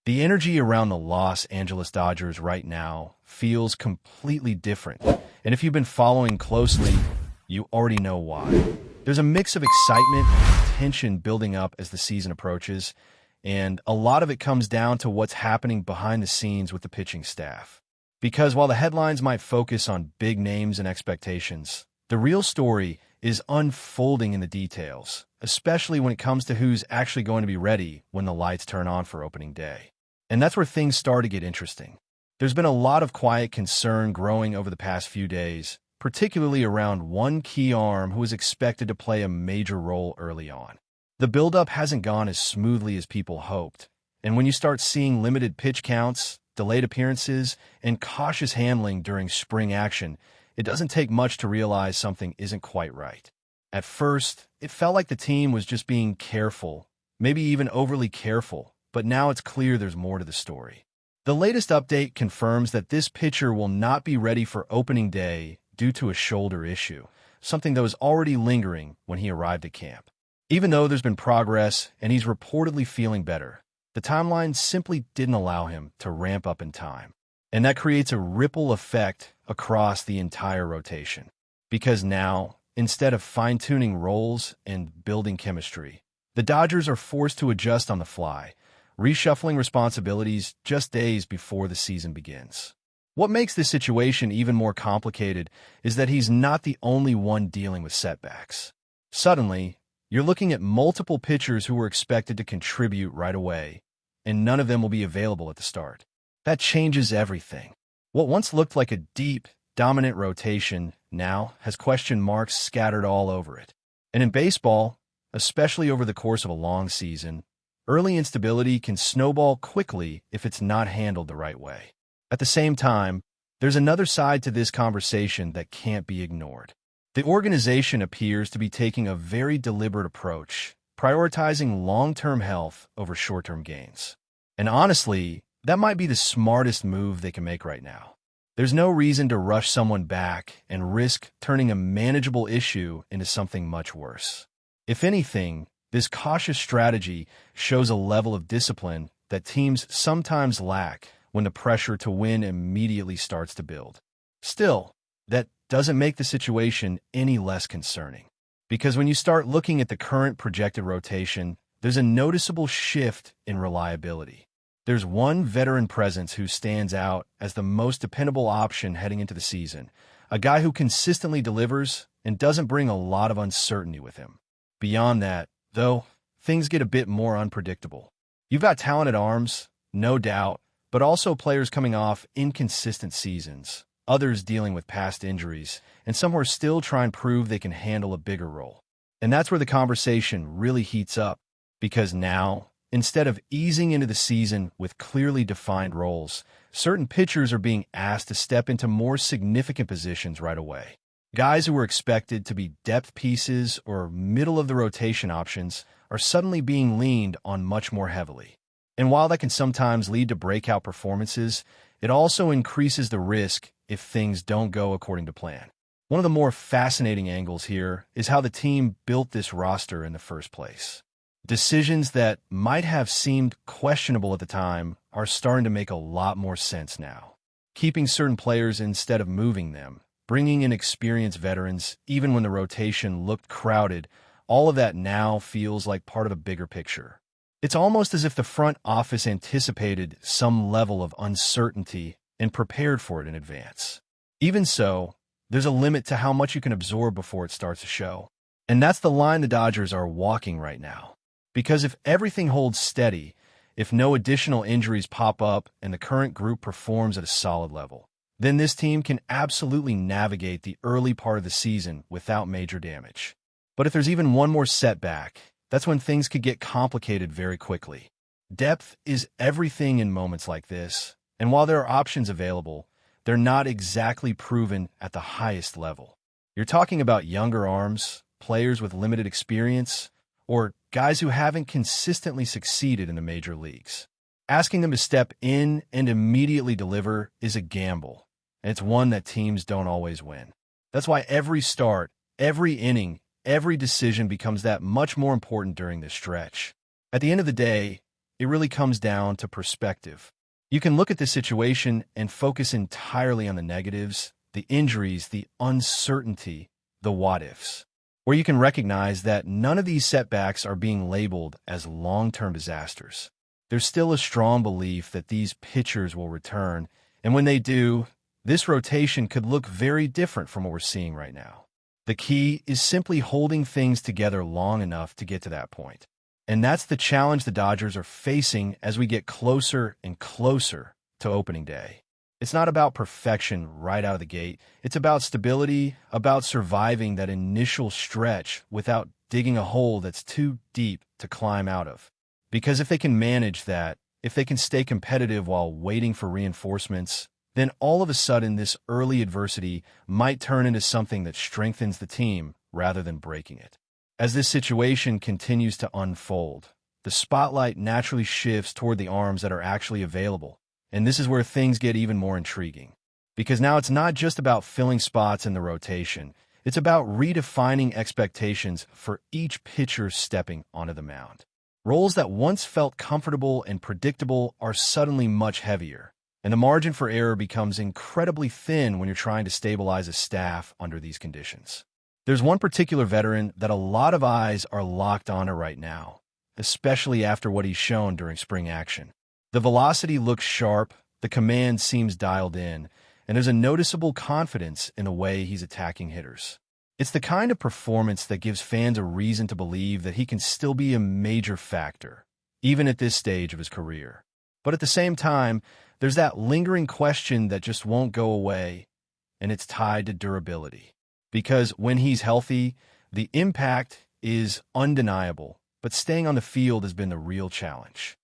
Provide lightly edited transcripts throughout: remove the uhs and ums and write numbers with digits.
The energy around the Los Angeles Dodgers right now feels completely different. And if you've been following closely, you already know why. There's a mix of excitement and tension building up as the season approaches, and a lot of it comes down to what's happening behind the scenes with the pitching staff. Because while the headlines might focus on big names and expectations, the real story is unfolding in the details, especially when it comes to who's actually going to be ready when the lights turn on for opening day. And that's where things start to get interesting. There's been a lot of quiet concern growing over the past few days, particularly around one key arm who is expected to play a major role early on. The buildup hasn't gone as smoothly as people hoped, and when you start seeing limited pitch counts, delayed appearances, and cautious handling during spring action, it doesn't take much to realize something isn't quite right. At first, it felt like the team was just being careful, maybe even overly careful, but now it's clear there's more to the story. The latest update confirms that this pitcher will not be ready for opening day due to a shoulder issue, something that was already lingering when he arrived at camp. Even though there's been progress and he's reportedly feeling better, the timeline simply didn't allow him to ramp up in time. And that creates a ripple effect across the entire rotation. Because now, instead of fine-tuning roles and building chemistry, the Dodgers are forced to adjust on the fly, reshuffling responsibilities just days before the season begins. What makes this situation even more complicated is that he's not the only one dealing with setbacks. Suddenly, you're looking at multiple pitchers who were expected to contribute right away, and none of them will be available at the start. That changes everything. What once looked like a deep, dominant rotation now has question marks scattered all over it. And in baseball, especially over the course of a long season, early instability can snowball quickly if it's not handled the right way. At the same time, there's another side to this conversation that can't be ignored. The organization appears to be taking a very deliberate approach, prioritizing long-term health over short-term gains. And honestly, that might be the smartest move they can make right now. There's no reason to rush someone back and risk turning a manageable issue into something much worse. If anything, this cautious strategy shows a level of discipline that teams sometimes lack when the pressure to win immediately starts to build. Still, that doesn't make the situation any less concerning. Because when you start looking at the current projected rotation, there's a noticeable shift in reliability. There's one veteran presence who stands out as the most dependable option heading into the season, a guy who consistently delivers and doesn't bring a lot of uncertainty with him. Beyond that, though, things get a bit more unpredictable. You've got talented arms, no doubt, but also players coming off inconsistent seasons, others dealing with past injuries, and some who are still trying to prove they can handle a bigger role. And that's where the conversation really heats up, because now, instead of easing into the season with clearly defined roles, certain pitchers are being asked to step into more significant positions right away. Guys who were expected to be depth pieces or middle-of-the-rotation options are suddenly being leaned on much more heavily. And while that can sometimes lead to breakout performances, it also increases the risk if things don't go according to plan. One of the more fascinating angles here is how the team built this roster in the first place. Decisions that might have seemed questionable at the time are starting to make a lot more sense now. Keeping certain players instead of moving them, bringing in experienced veterans even when the rotation looked crowded, all of that now feels like part of a bigger picture. It's almost as if the front office anticipated some level of uncertainty and prepared for it in advance. Even so, there's a limit to how much you can absorb before it starts to show. And that's the line the Dodgers are walking right now. Because if everything holds steady, if no additional injuries pop up and the current group performs at a solid level, then this team can absolutely navigate the early part of the season without major damage. But if there's even one more setback, that's when things could get complicated very quickly. Depth is everything in moments like this, and while there are options available, they're not exactly proven at the highest level. You're talking about younger arms, players with limited experience, or guys who haven't consistently succeeded in the major leagues. Asking them to step in and immediately deliver is a gamble, and it's one that teams don't always win. That's why every start, every inning, every decision becomes that much more important during this stretch. At the end of the day, it really comes down to perspective. You can look at this situation and focus entirely on the negatives, the injuries, the uncertainty, the what-ifs. Or you can recognize that none of these setbacks are being labeled as long-term disasters. There's still a strong belief that these pitchers will return, and when they do, this rotation could look very different from what we're seeing right now. The key is simply holding things together long enough to get to that point. And that's the challenge the Dodgers are facing as we get closer and closer to opening day. It's not about perfection right out of the gate. It's about stability, about surviving that initial stretch without digging a hole that's too deep to climb out of. Because if they can manage that, if they can stay competitive while waiting for reinforcements, then all of a sudden this early adversity might turn into something that strengthens the team rather than breaking it. As this situation continues to unfold, the spotlight naturally shifts toward the arms that are actually available. And this is where things get even more intriguing. Because now it's not just about filling spots in the rotation. It's about redefining expectations for each pitcher stepping onto the mound. Roles that once felt comfortable and predictable are suddenly much heavier. And the margin for error becomes incredibly thin when you're trying to stabilize a staff under these conditions. There's one particular veteran that a lot of eyes are locked onto right now, especially after what he's shown during spring action. The velocity looks sharp, the command seems dialed in, and there's a noticeable confidence in the way he's attacking hitters. It's the kind of performance that gives fans a reason to believe that he can still be a major factor, even at this stage of his career. But at the same time, there's that lingering question that just won't go away, and it's tied to durability. Because when he's healthy, the impact is undeniable, but staying on the field has been the real challenge.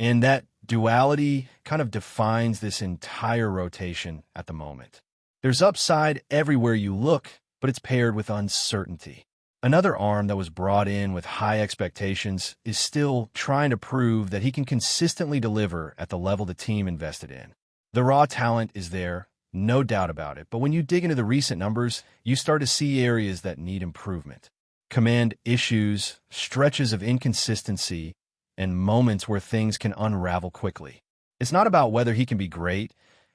And that duality kind of defines this entire rotation at the moment. There's upside everywhere you look, but it's paired with uncertainty. Another arm that was brought in with high expectations is still trying to prove that he can consistently deliver at the level the team invested in. The raw talent is there, no doubt about it, but when you dig into the recent numbers, you start to see areas that need improvement. Command issues, stretches of inconsistency, and moments where things can unravel quickly. It's not about whether he can be great,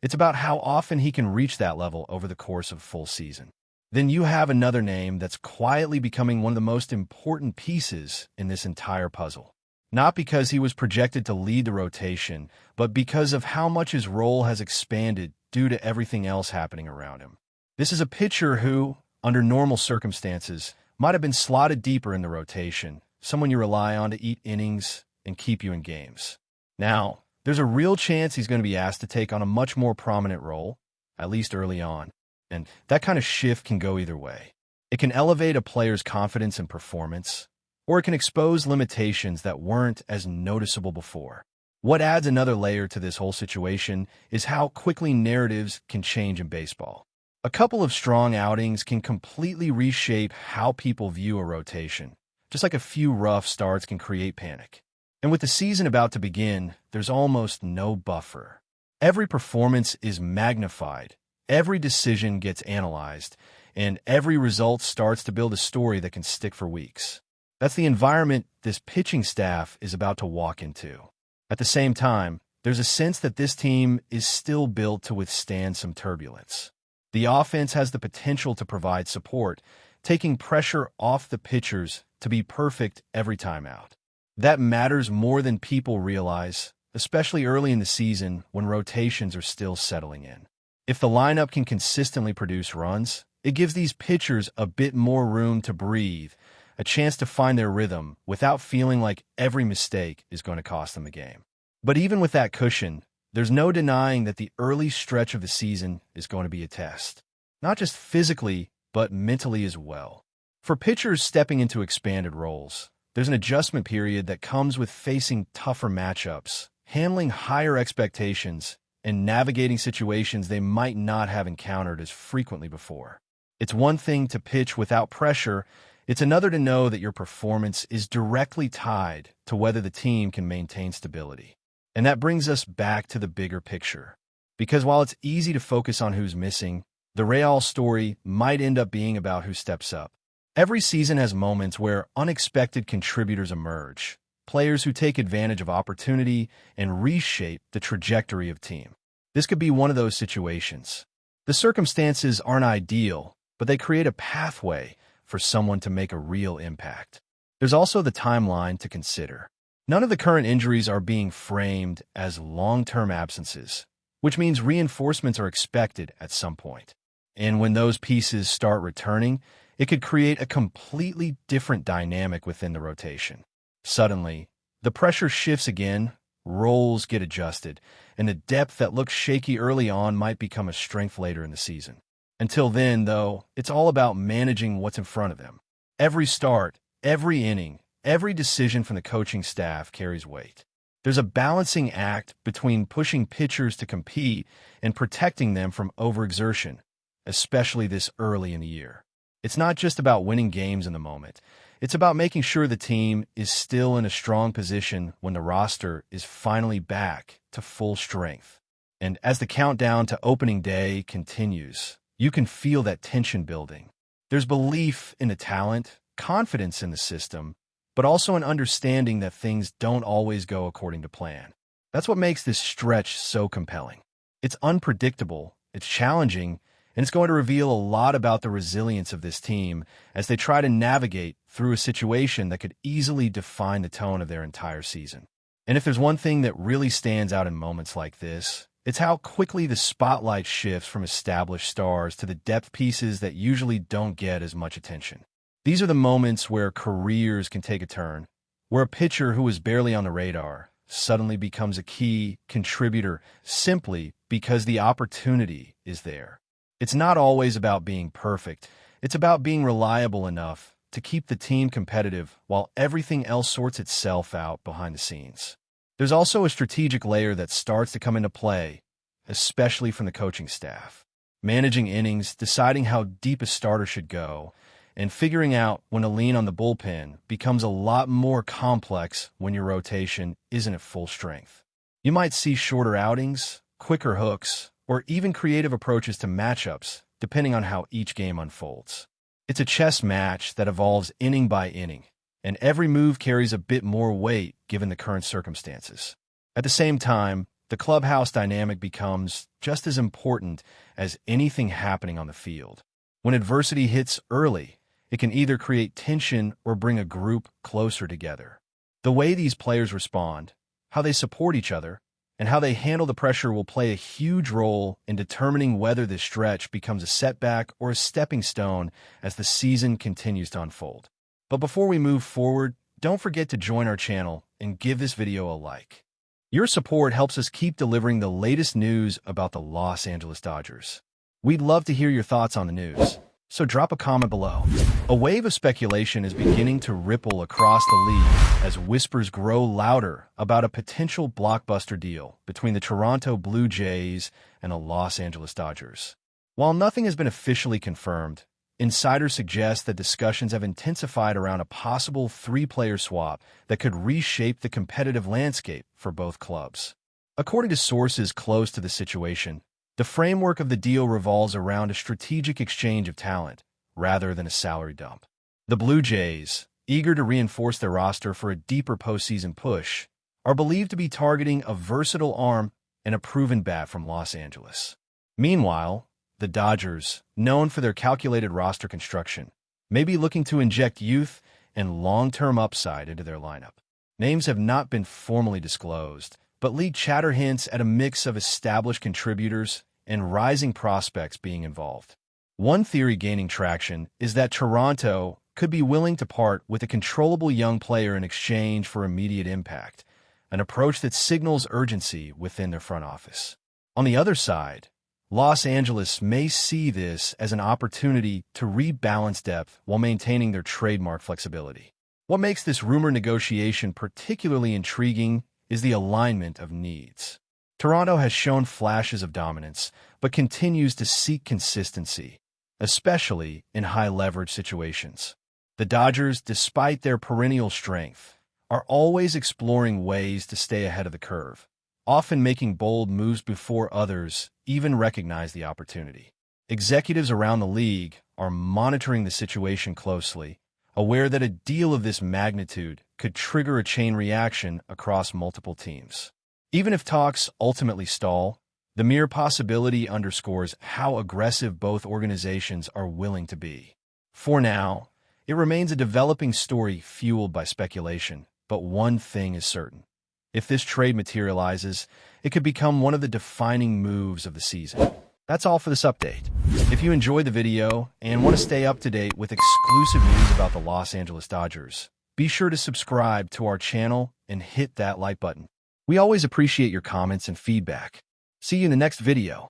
it's about how often he can reach that level over the course of a full season. Then you have another name that's quietly becoming one of the most important pieces in this entire puzzle. Not because he was projected to lead the rotation, but because of how much his role has expanded due to everything else happening around him. This is a pitcher who, under normal circumstances, might have been slotted deeper in the rotation, someone you rely on to eat innings and keep you in games. Now, there's a real chance he's going to be asked to take on a much more prominent role, at least early on, and that kind of shift can go either way. It can elevate a player's confidence and performance, or it can expose limitations that weren't as noticeable before. What adds another layer to this whole situation is how quickly narratives can change in baseball. A couple of strong outings can completely reshape how people view a rotation, just like a few rough starts can create panic. And with the season about to begin, there's almost no buffer. Every performance is magnified, every decision gets analyzed, and every result starts to build a story that can stick for weeks. That's the environment this pitching staff is about to walk into. At the same time, there's a sense that this team is still built to withstand some turbulence. The offense has the potential to provide support, taking pressure off the pitchers to be perfect every time out. That matters more than people realize, especially early in the season when rotations are still settling in. If the lineup can consistently produce runs, it gives these pitchers a bit more room to breathe, a chance to find their rhythm without feeling like every mistake is going to cost them the game. But even with that cushion, there's no denying that the early stretch of the season is going to be a test. Not just physically, but mentally as well. For pitchers stepping into expanded roles, there's an adjustment period that comes with facing tougher matchups, handling higher expectations, and navigating situations they might not have encountered as frequently before. It's one thing to pitch without pressure. It's another to know that your performance is directly tied to whether the team can maintain stability. And that brings us back to the bigger picture. Because while it's easy to focus on who's missing, the Real story might end up being about who steps up. Every season has moments where unexpected contributors emerge, players who take advantage of opportunity and reshape the trajectory of team. This could be one of those situations. The circumstances aren't ideal, but they create a pathway for someone to make a real impact. There's also the timeline to consider. None of the current injuries are being framed as long-term absences, which means reinforcements are expected at some point. And when those pieces start returning, it could create a completely different dynamic within the rotation. Suddenly, the pressure shifts again, roles get adjusted, and the depth that looks shaky early on might become a strength later in the season. Until then, though, it's all about managing what's in front of them. Every start, every inning, every decision from the coaching staff carries weight. There's a balancing act between pushing pitchers to compete and protecting them from overexertion, especially this early in the year. It's not just about winning games in the moment. It's about making sure the team is still in a strong position when the roster is finally back to full strength. And as the countdown to opening day continues, you can feel that tension building. There's belief in the talent, confidence in the system, but also an understanding that things don't always go according to plan. That's what makes this stretch so compelling. It's unpredictable, it's challenging, and it's going to reveal a lot about the resilience of this team as they try to navigate through a situation that could easily define the tone of their entire season. And if there's one thing that really stands out in moments like this, it's how quickly the spotlight shifts from established stars to the depth pieces that usually don't get as much attention. These are the moments where careers can take a turn, where a pitcher who was barely on the radar suddenly becomes a key contributor simply because the opportunity is there. It's not always about being perfect. It's about being reliable enough to keep the team competitive while everything else sorts itself out behind the scenes. There's also a strategic layer that starts to come into play, especially from the coaching staff. Managing innings, deciding how deep a starter should go, and figuring out when to lean on the bullpen becomes a lot more complex when your rotation isn't at full strength. You might see shorter outings, quicker hooks, or even creative approaches to matchups, depending on how each game unfolds. It's a chess match that evolves inning by inning, and every move carries a bit more weight given the current circumstances. At the same time, the clubhouse dynamic becomes just as important as anything happening on the field. When adversity hits early, it can either create tension or bring a group closer together. The way these players respond, how they support each other, and how they handle the pressure will play a huge role in determining whether this stretch becomes a setback or a stepping stone as the season continues to unfold. But before we move forward, don't forget to join our channel and give this video a like. Your support helps us keep delivering the latest news about the Los Angeles Dodgers. We'd love to hear your thoughts on the news, so drop a comment below. A wave of speculation is beginning to ripple across the league as whispers grow louder about a potential blockbuster deal between the Toronto Blue Jays and the Los Angeles Dodgers. While nothing has been officially confirmed, insiders suggest that discussions have intensified around a possible three-player swap that could reshape the competitive landscape for both clubs. According to sources close to the situation, the framework of the deal revolves around a strategic exchange of talent, rather than a salary dump. The Blue Jays, eager to reinforce their roster for a deeper postseason push, are believed to be targeting a versatile arm and a proven bat from Los Angeles. Meanwhile, the Dodgers, known for their calculated roster construction, may be looking to inject youth and long-term upside into their lineup. Names have not been formally disclosed, but league chatter hints at a mix of established contributors and rising prospects being involved. One theory gaining traction is that Toronto could be willing to part with a controllable young player in exchange for immediate impact, an approach that signals urgency within their front office. On the other side, Los Angeles may see this as an opportunity to rebalance depth while maintaining their trademark flexibility. What makes this rumor negotiation particularly intriguing is the alignment of needs. Toronto has shown flashes of dominance, but continues to seek consistency, especially in high-leverage situations. The Dodgers, despite their perennial strength, are always exploring ways to stay ahead of the curve, often making bold moves before others even recognize the opportunity. Executives around the league are monitoring the situation closely, aware that a deal of this magnitude could trigger a chain reaction across multiple teams. Even if talks ultimately stall, the mere possibility underscores how aggressive both organizations are willing to be. For now, it remains a developing story fueled by speculation, but one thing is certain. If this trade materializes, it could become one of the defining moves of the season. That's all for this update. If you enjoyed the video and want to stay up to date with exclusive news about the Los Angeles Dodgers, be sure to subscribe to our channel and hit that like button. We always appreciate your comments and feedback. See you in the next video.